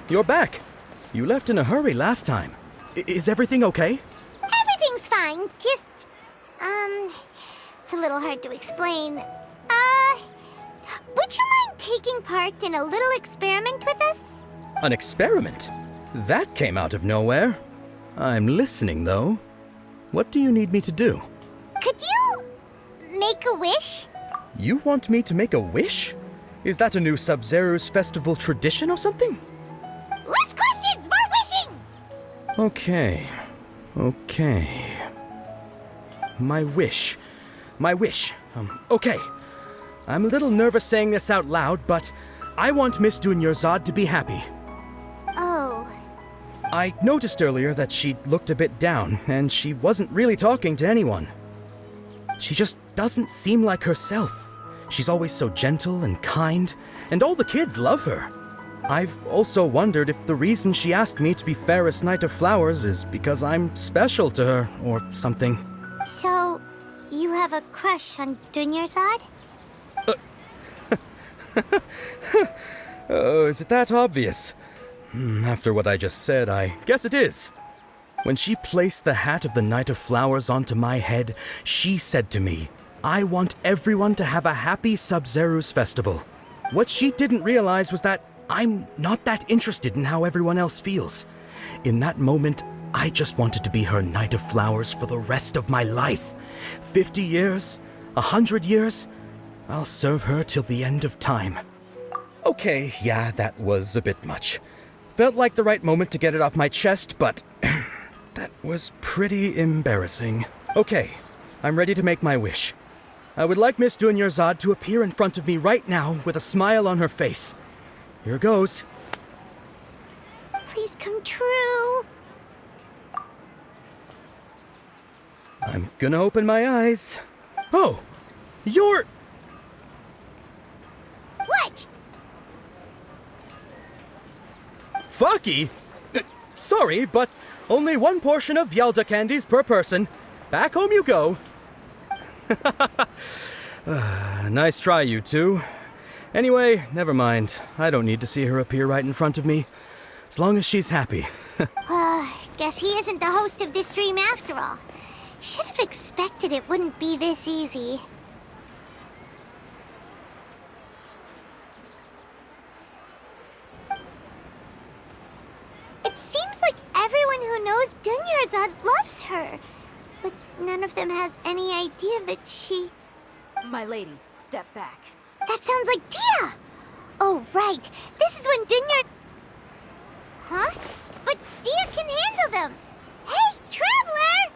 You're back. You left in a hurry last time. Is everything okay? Everything's fine. Just, it's a little hard to explain. Would you mind taking part in a little experiment with us? An experiment? That came out of nowhere. I'm listening, though. What do you need me to do? Could you make a wish? You want me to make a wish? Is that a new Sub-Zero's festival tradition or something? Less questions, more wishing! Okay. My wish. Okay. I'm a little nervous saying this out loud, but I want Miss Dunyarzad to be happy. Oh. I noticed earlier that she looked a bit down, and she wasn't really talking to anyone. She just doesn't seem like herself. She's always so gentle and kind, and all the kids love her. I've also wondered if the reason she asked me to be Fairest Knight of Flowers is because I'm special to her, or something. So, you have a crush on Dunyarzad? Oh, is it that obvious? After what I just said, I guess it is. When she placed the hat of the Knight of Flowers onto my head, she said to me, I want everyone to have a happy Sub-Zero's festival. What she didn't realize was that I'm not that interested in how everyone else feels. In that moment, I just wanted to be her Knight of Flowers for the rest of my life. 50 years? 100 years? I'll serve her till the end of time. Okay, yeah, that was a bit much. Felt like the right moment to get it off my chest, but that was pretty embarrassing. Okay, I'm ready to make my wish. I would like Miss Dunyarzad to appear in front of me right now with a smile on her face. Here goes. Please come true. I'm gonna open my eyes. Oh, you're... What? Fucky? Sorry, but only one portion of Yelda candies per person. Back home you go. Nice try, you two. Anyway, never mind. I don't need to see her appear right in front of me. As long as she's happy. Guess he isn't the host of this dream after all. Should have expected it wouldn't be this easy. It seems like everyone who knows Dunyarzad loves her. But none of them has any idea that she... My lady, step back. That sounds like Dia! Oh, right. This is when Dunyar... Huh? But Dia can handle them! Hey, Traveler!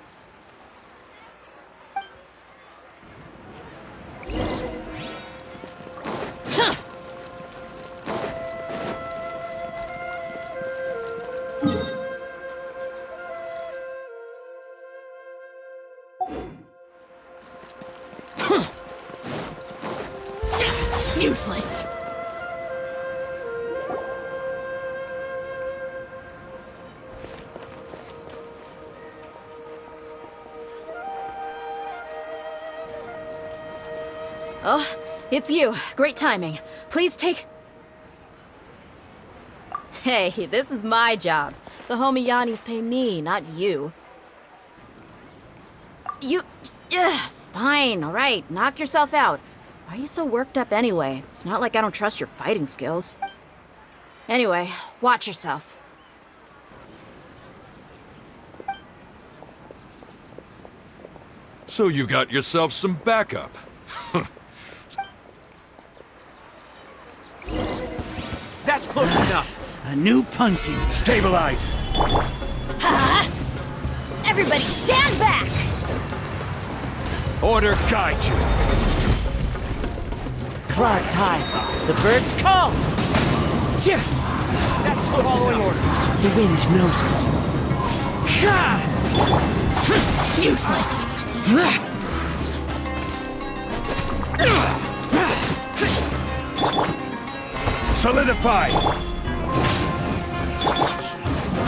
Useless! Oh, it's you. Great timing. Please take... Hey, this is my job. The homie Yannis pay me, not you. You... fine, alright. Knock yourself out. Why are you so worked up anyway? It's not like I don't trust your fighting skills. Anyway, watch yourself. So you got yourself some backup. That's close enough. A new punching. Stabilize. Ha! Everybody stand back! Order guide you. Clouds high. The birds call. Tch! That's following orders. The wind knows me. Ha! Useless! Solidify.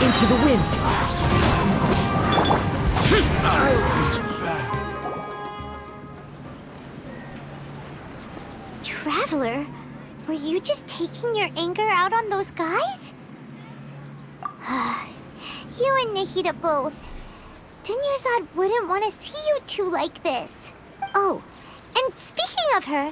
Into the wind. Traveler, were you just taking your anger out on those guys? You and Nahida both. Dunyarzad wouldn't want to see you two like this. Oh, and speaking of her,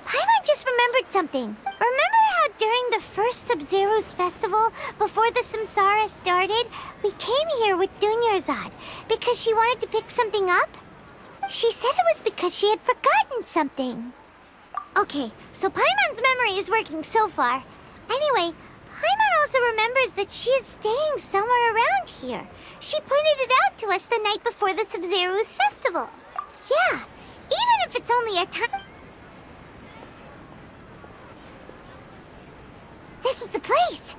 Paimon just remembered something. Remember how during the first Sub-Zero's festival, before the Samsara started, we came here with Dunyarzad because she wanted to pick something up? She said it was because she had forgotten something. Okay, so Paimon's memory is working so far. Anyway, Paimon also remembers that she is staying somewhere around here. She pointed it out to us the night before the Sub-Zero's festival. Yeah, even if it's only a time... This is the place!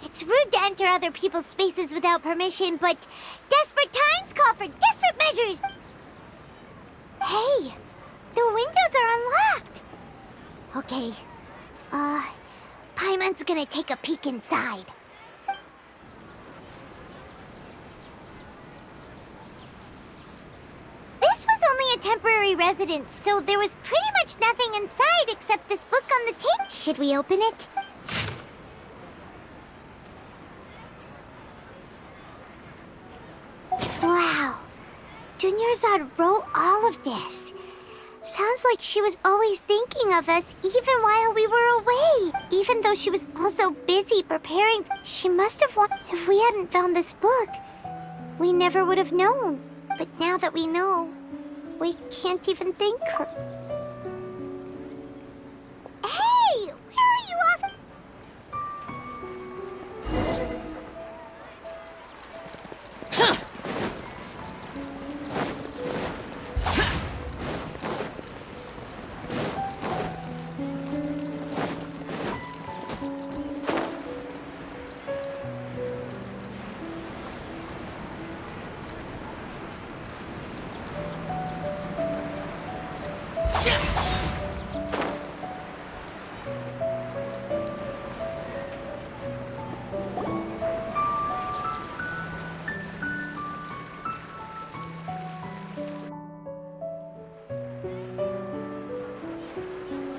It's rude to enter other people's spaces without permission, but desperate times call for desperate measures! Hey, the windows are unlocked! Okay, Paimon's gonna take a peek inside. This was only a temporary residence, so there was pretty much nothing inside except this book on the table. Should we open it? Wow, Dunyarzad wrote all of this. Sounds like she was always thinking of us even while we were away. Even though she was also busy preparing, she must have if we hadn't found this book, we never would have known. But now that we know, we can't even thank her. Hey, where are you off?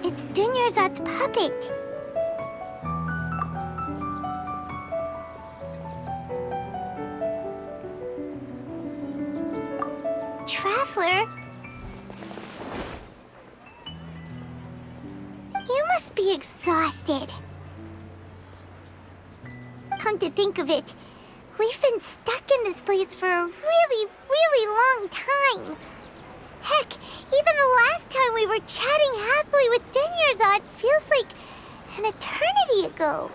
It's Dunyarzad's puppet. Traveler? You must be exhausted. Come to think of it, we've been stuck in this place for a really, really long time. Heck, even the last time we were chatting happily with Dunyarzad feels like an eternity ago.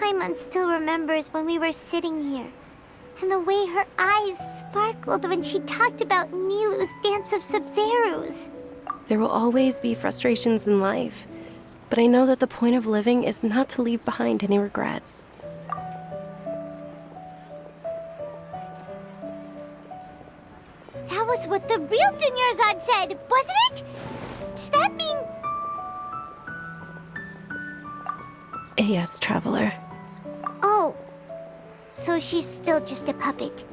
Paimon still remembers when we were sitting here, and the way her eyes sparkled when she talked about Nilu's Dance of Sub-Zeros. There will always be frustrations in life, but I know that the point of living is not to leave behind any regrets. That was what the real Dunyarzad said, wasn't it? Does that mean... Yes, Traveler. Oh, so she's still just a puppet.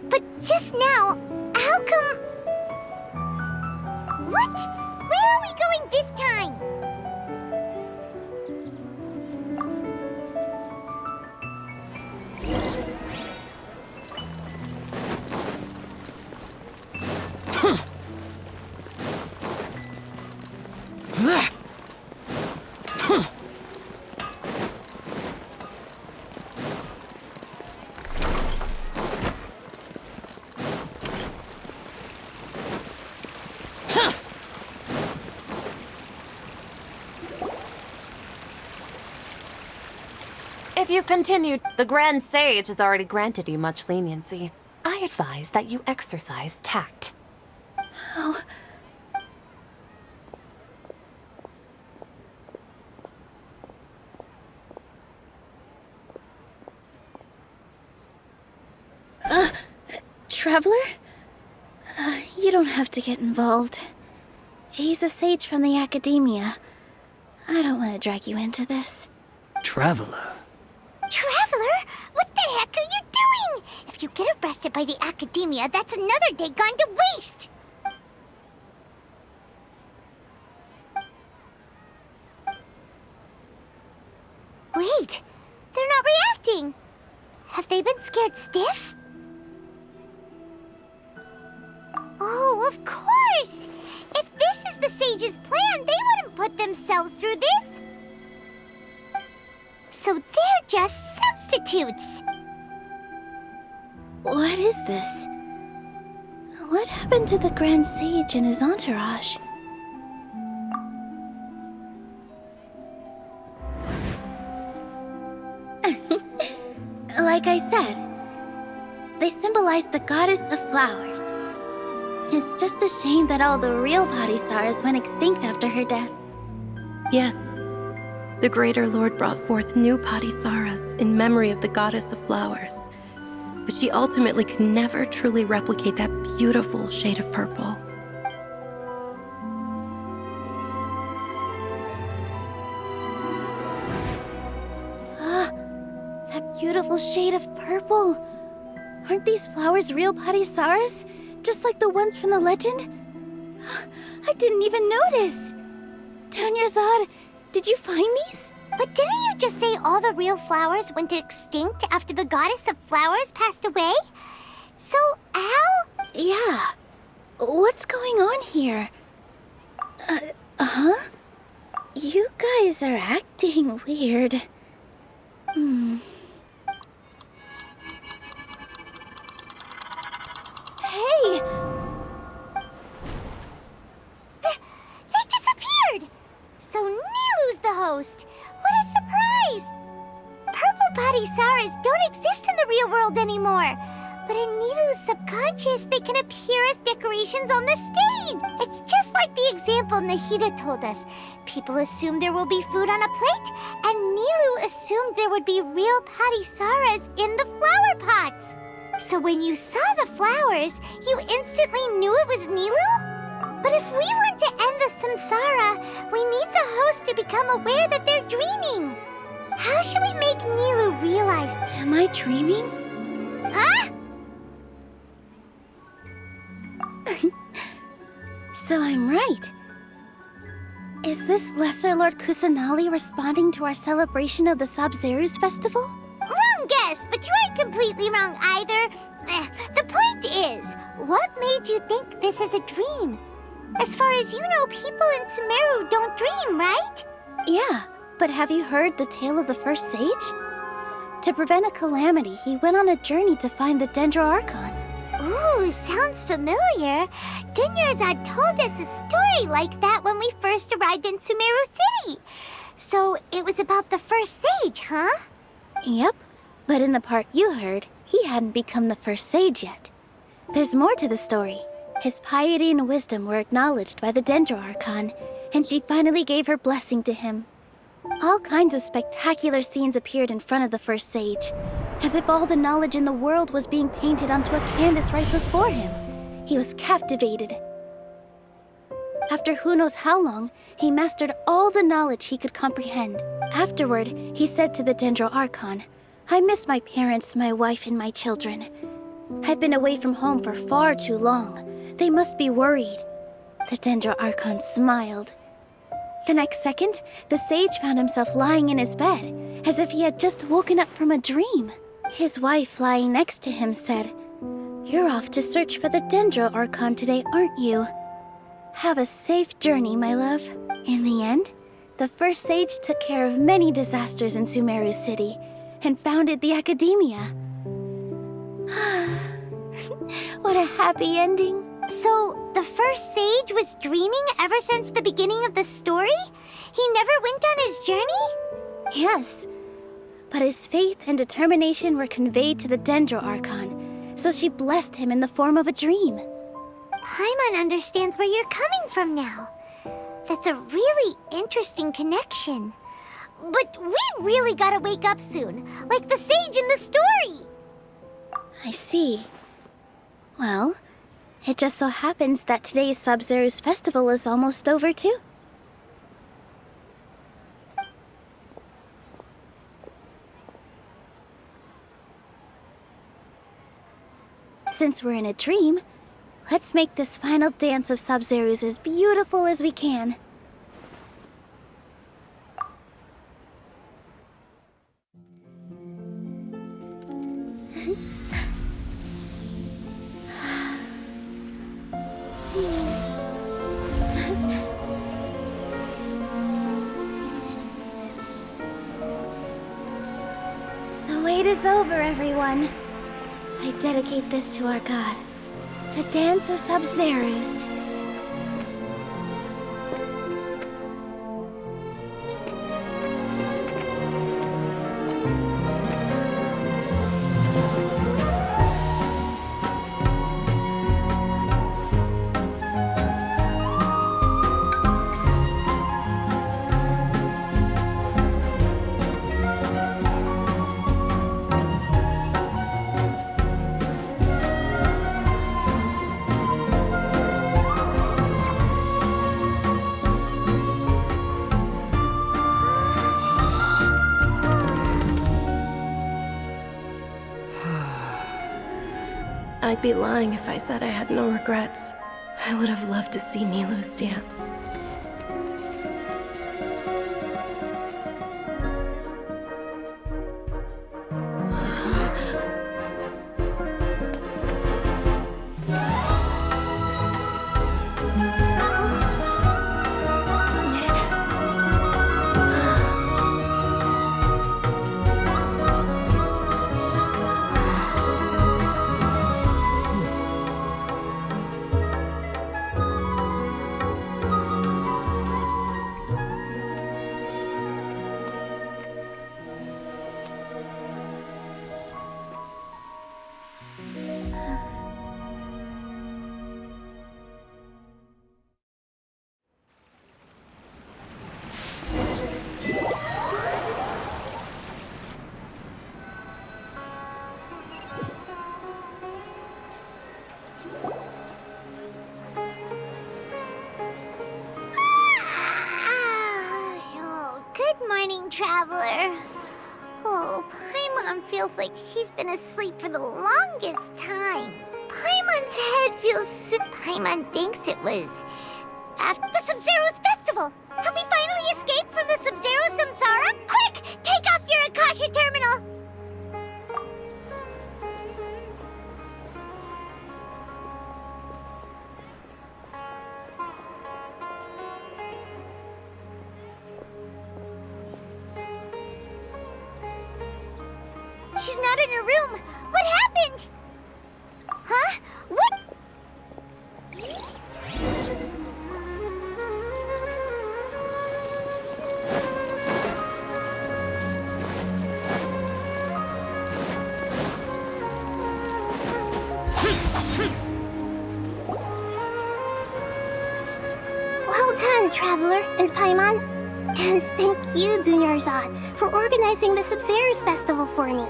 But just now, how come... What? Where are we going this time? If you continue, the Grand Sage has already granted you much leniency. I advise that you exercise tact. Oh. Traveler? You don't have to get involved. He's a sage from the academia. I don't want to drag you into this. Traveler. Traveler? What the heck are you doing? If you get arrested by the academia, that's another day gone to waste! Wait, they're not reacting. Have they been scared stiff? Oh, of course! If this is the sage's plan, they wouldn't put themselves through this. So they're just substitutes. What is this? What happened to the Grand Sage and his entourage? Like I said, they symbolize the goddess of flowers. It's just a shame that all the real Padisaras went extinct after her death. Yes. The Greater Lord brought forth new Padisaras in memory of the goddess of flowers. But she ultimately could never truly replicate that beautiful shade of purple. That beautiful shade of purple. Aren't these flowers real Padisaras? Just like the ones from the legend? I didn't even notice. Dunyarzad, did you find these? But didn't you just say all the real flowers went extinct after the goddess of flowers passed away? So, how? Yeah. What's going on here? Huh? You guys are acting weird. Hey! They disappeared! So Nilu's the host! What a surprise! Purple Padisaras don't exist in the real world anymore! But in Nilu's subconscious, they can appear as decorations on the stage! It's just like the example Nahida told us. People assume there will be food on a plate, and Nilu assumed there would be real Padisaras in the flower pots! So when you saw the flowers, you instantly knew it was Nilu? But if we want to end the samsara, we need the host to become aware that they're dreaming. How should we make Nilu realize? Am I dreaming? Huh? So I'm right. Is this Lesser Lord Kusanali responding to our celebration of the Sabzeruz festival? Wrong guess, but you aren't completely wrong either. The point is, what made you think this is a dream? As far as you know, people in Sumeru don't dream, right? Yeah, but have you heard the tale of the first sage? To prevent a calamity, he went on a journey to find the Dendro archon. Ooh, sounds familiar. Dunyarzad told us a story like that when we first arrived in Sumeru City. So it was about the first sage, huh? Yep, but in the part you heard, he hadn't become the first sage yet. There's more to the story. His piety and wisdom were acknowledged by the Dendro archon, and she finally gave her blessing to him. All kinds of spectacular scenes appeared in front of the first sage, as if all the knowledge in the world was being painted onto a canvas right before him. He was captivated. After who knows how long, he mastered all the knowledge he could comprehend. Afterward, he said to the Dendro archon, "I miss my parents, my wife, and my children. I've been away from home for far too long. They must be worried." The Dendro archon smiled. The next second, the sage found himself lying in his bed, as if he had just woken up from a dream. His wife, lying next to him, said, "You're off to search for the Dendro archon today, aren't you? Have a safe journey, my love." In the end, the first sage took care of many disasters in Sumeru City and founded the academia. What a happy ending. So, the first sage was dreaming ever since the beginning of the story? He never went on his journey? Yes, but his faith and determination were conveyed to the Dendro archon, so she blessed him in the form of a dream. Paimon understands where you're coming from now. That's a really interesting connection. But we really gotta wake up soon, like the sage in the story. I see. Well, it just so happens that today's Sub-Zero's festival is almost over, too. Since we're in a dream, let's make this final dance of Sub-Zero's as beautiful as we can. The wait is over, everyone. I dedicate this to our god, the Dance of Sub-Zeros. I'd be lying if I said I had no regrets. I would have loved to see Nilou's dance. Good morning, traveler. Oh, Paimon feels like she's been asleep for the longest time. Paimon's head feels Paimon thinks it was after the Sub-Zero's festival. Have we finally escaped from the Sub-Zero Samsara? Quick, take off your Akasha terminal. She's not in her room. What happened? Huh? What? Well done, Traveler and Paimon. And thank you, Dunyarzad, for organizing the Sub-Zero's festival for me.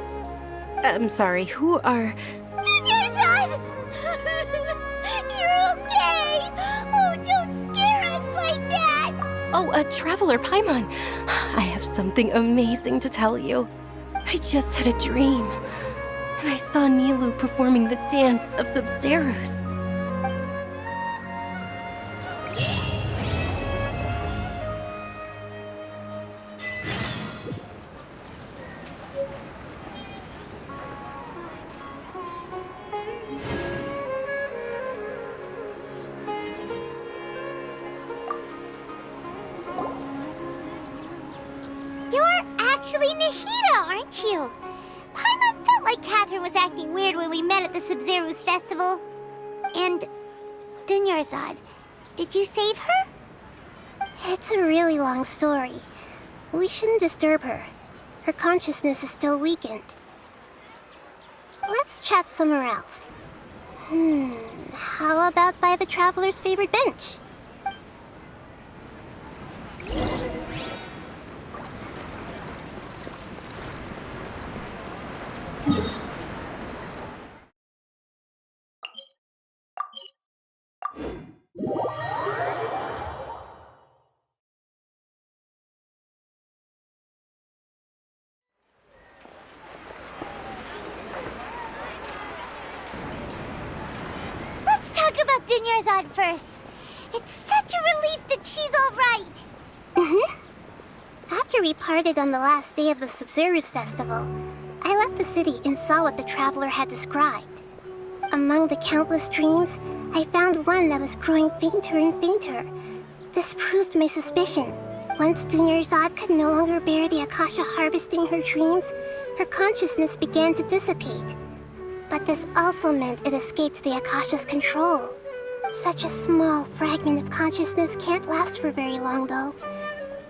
I'm sorry, who are... Dunyarzad! You're okay! Oh, don't scare us like that! Oh, a Traveler Paimon. I have something amazing to tell you. I just had a dream, and I saw Nilou performing the dance of Sub-Zeros. You're actually Nahida, aren't you? Paimon felt like Catherine was acting weird when we met at the Sub-Zero's festival. And Dunyarzad, did you save her? It's a really long story. We shouldn't disturb her. Her consciousness is still weakened. Let's chat somewhere else. How about by the Traveler's favorite bench? talk about Dunyarzad first. It's such a relief that she's all right. After we parted on the last day of the Sub-Zero's festival, I left the city and saw what the traveler had described. Among the countless dreams, I found one that was growing fainter and fainter. This proved my suspicion. Once Dunyarzad could no longer bear the Akasha harvesting her dreams, her consciousness began to dissipate. But this also meant it escaped the Akasha's control. Such a small fragment of consciousness can't last for very long, though.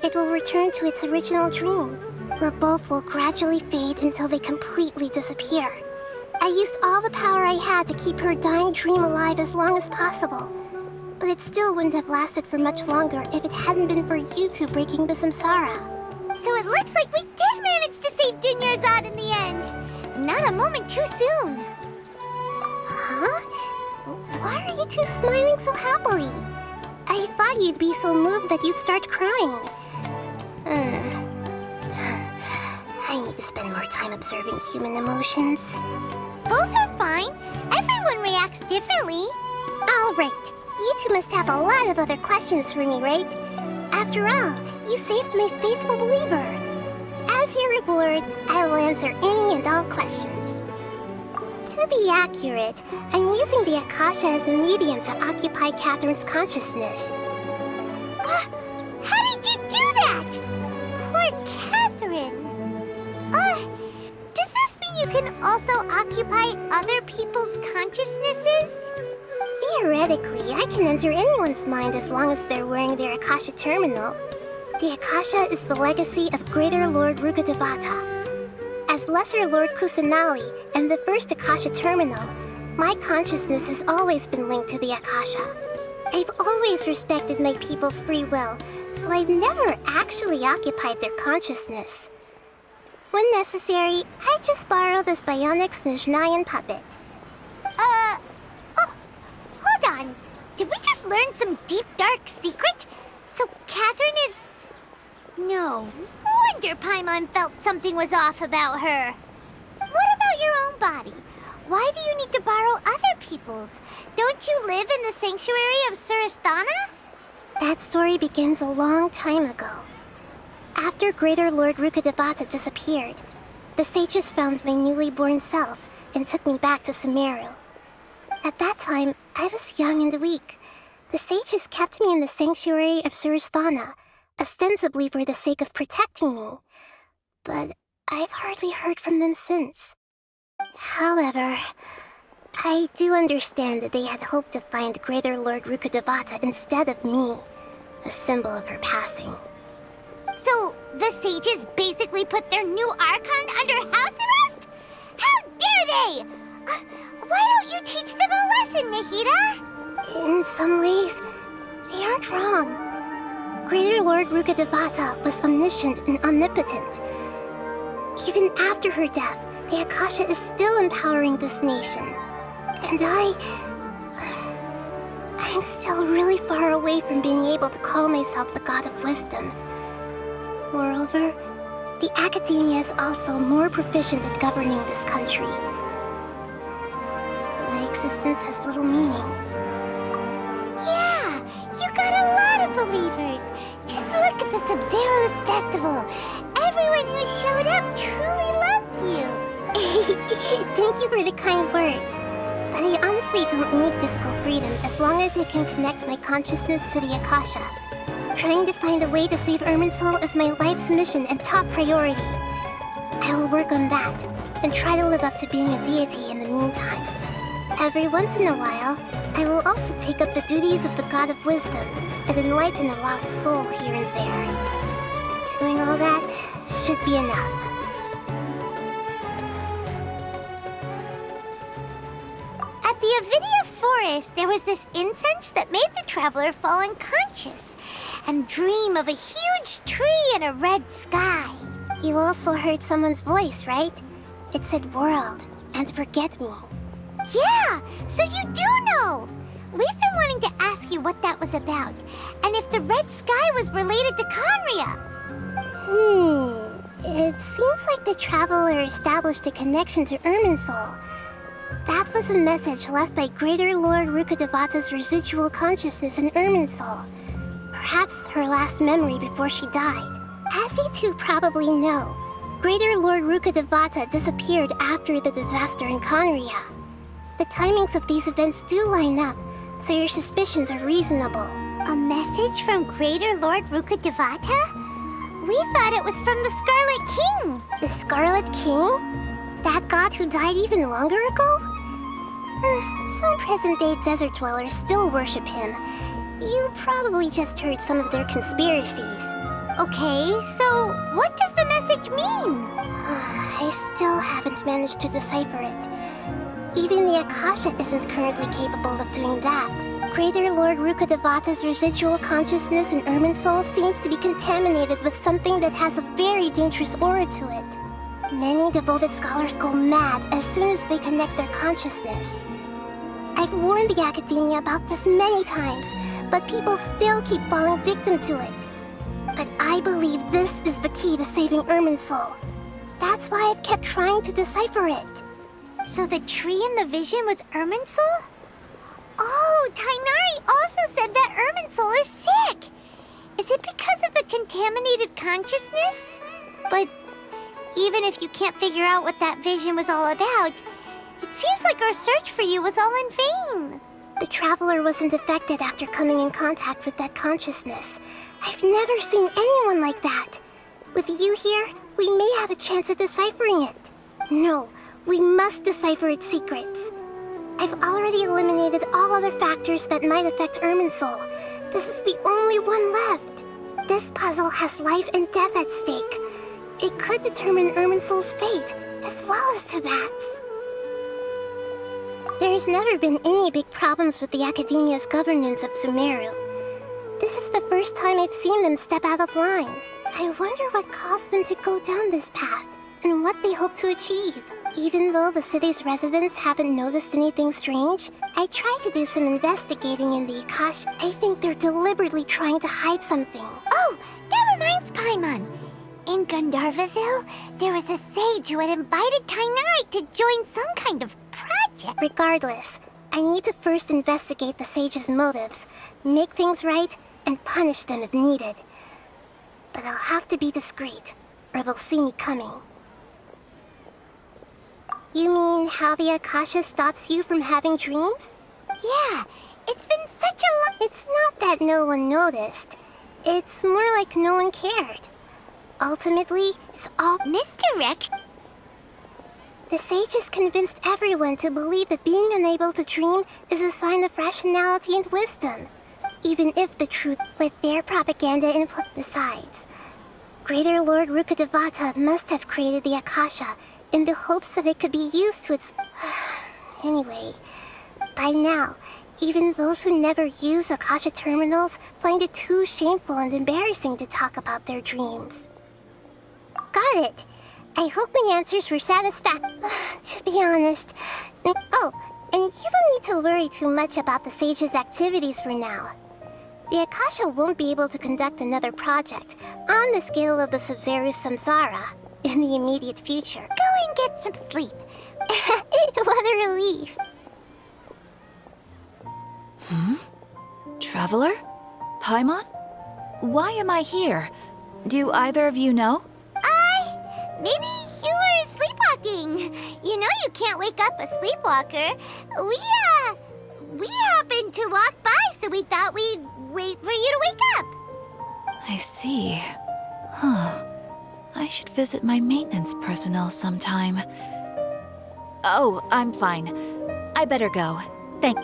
It will return to its original dream, where both will gradually fade until they completely disappear. I used all the power I had to keep her dying dream alive as long as possible, but it still wouldn't have lasted for much longer if it hadn't been for you two breaking the samsara. So it looks like we did manage to save Dunyarzad in the end, and not a moment too soon. Huh? Why are you two smiling so happily? I thought you'd be so moved that you'd start crying. I need to spend more time observing human emotions. Both are fine. Everyone reacts differently. All right. You two must have a lot of other questions for me, right? After all, you saved my faithful believer. As your reward, I will answer any and all questions. To be accurate, I'm using the Akasha as a medium to occupy Catherine's consciousness. How did you do that? Poor Catherine. Does this mean you can also occupy other people's consciousnesses? Theoretically, I can enter anyone's mind as long as they're wearing their Akasha terminal. The Akasha is the legacy of Greater Lord Rukkhadevata. As Lesser Lord Kusanali and the first Akasha terminal, my consciousness has always been linked to the Akasha. I've always respected my people's free will, so I've never actually occupied their consciousness. When necessary, I just borrow this bionic Snezhnayan puppet. Hold on. Did we just learn some deep, dark secret? So Catherine is... No wonder Paimon felt something was off about her. What about your own body? Why do you need to borrow other people's? Don't you live in the sanctuary of Surasthana? That story begins a long time ago. After Greater Lord Rukkhadevata disappeared, the sages found my newly born self and took me back to Sumeru. At that time, I was young and weak. The sages kept me in the sanctuary of Surasthana, ostensibly for the sake of protecting me. But I've hardly heard from them since. However, I do understand that they had hoped to find Greater Lord Rukkhadevata instead of me, a symbol of her passing. So, the sages basically put their new archon under house arrest? How dare they! Why don't you teach them a lesson, Nahida? In some ways, they aren't wrong. Greater Lord Rukkhadevata was omniscient and omnipotent. Even after her death, the Akasha is still empowering this nation. And I'm still really far away from being able to call myself the God of Wisdom. Moreover, the academia is also more proficient at governing this country. My existence has little meaning. Yeah, you got a lot of believers. Just look at the Sub-Zero's festival. Everyone who showed up truly loves you. Thank you for the kind words. But I honestly don't need physical freedom as long as I can connect my consciousness to the Akasha. Trying to find a way to save Irminsul is my life's mission and top priority. I will work on that, and try to live up to being a deity in the meantime. Every once in a while, I will also take up the duties of the God of Wisdom and enlighten a lost soul here and there. Doing all that should be enough. At the Avidia forest, there was this incense that made the traveler fall unconscious and dream of a huge tree and a red sky. You also heard someone's voice, right? It said world and forget me. Yeah, so you do know! We've been wanting to ask you what that was about, and if the red sky was related to Conria. It seems like the traveler established a connection to Irminsul, That was a message left by Greater Lord Rukkhadevata's residual consciousness in Irminsul. Perhaps her last memory before she died. As you two probably know, Greater Lord Rukkhadevata disappeared after the disaster in Conria. The timings of these events do line up, so your suspicions are reasonable. A message from Greater Lord Rukkhadevata? We thought it was from the Scarlet King. The Scarlet King? That god who died even longer ago? Some present-day desert dwellers still worship him. You probably just heard some of their conspiracies. Okay, so what does the message mean? I still haven't managed to decipher it. Even the Akasha isn't currently capable of doing that. Greater Lord Rukkhadevata's residual consciousness in Irminsul seems to be contaminated with something that has a very dangerous aura to it. Many devoted scholars go mad as soon as they connect their consciousness. I've warned the Academia about this many times, but people still keep falling victim to it. But I believe this is the key to saving Irminsul. That's why I've kept trying to decipher it. So the tree in the vision was Irminsul? Oh, Tainari also said that Irminsul is sick. Is it because of the contaminated consciousness? But even if you can't figure out what that vision was all about, it seems like our search for you was all in vain. The Traveler wasn't affected after coming in contact with that consciousness. I've never seen anyone like that. With you here, we may have a chance at deciphering it. No, we must decipher its secrets. I've already eliminated all other factors that might affect Irminsul. This is the only one left. This puzzle has life and death at stake. It could determine Irminsul's fate, as well as Tevat's. There's never been any big problems with the Academia's governance of Sumeru. This is the first time I've seen them step out of line. I wonder what caused them to go down this path, and what they hope to achieve. Even though the city's residents haven't noticed anything strange, I tried to do some investigating in the Akasha. I think they're deliberately trying to hide something. Oh, that reminds Paimon. In Gandharvaville, there was a sage who had invited Tainari to join some kind of project. Regardless, I need to first investigate the sage's motives, make things right, and punish them if needed. But I'll have to be discreet, or they'll see me coming. You mean how the Akasha stops you from having dreams? Yeah, it's been such a long... It's not that no one noticed. It's more like no one cared. Ultimately, it's all misdirection. The sage has convinced everyone to believe that being unable to dream is a sign of rationality and wisdom, even if the truth with their propaganda input. Besides, Greater Lord Rukkhadevata must have created the Akasha in the hopes that it could be used to its... Anyway, by now, even those who never use Akasha terminals find it too shameful and embarrassing to talk about their dreams. Got it. I hope my answers were satisfactory. To be honest. Oh, and you don't need to worry too much about the sage's activities for now. The Akasha won't be able to conduct another project on the scale of the Sub-Zero Samsara in the immediate future. Go and get some sleep. What a relief. Traveler? Paimon? Why am I here? Do either of you know? Maybe you were sleepwalking. You know you can't wake up a sleepwalker. We happened to walk by, so we thought we'd wait for you to wake up. I see. Huh. I should visit my maintenance personnel sometime. Oh, I'm fine. I better go. Thank...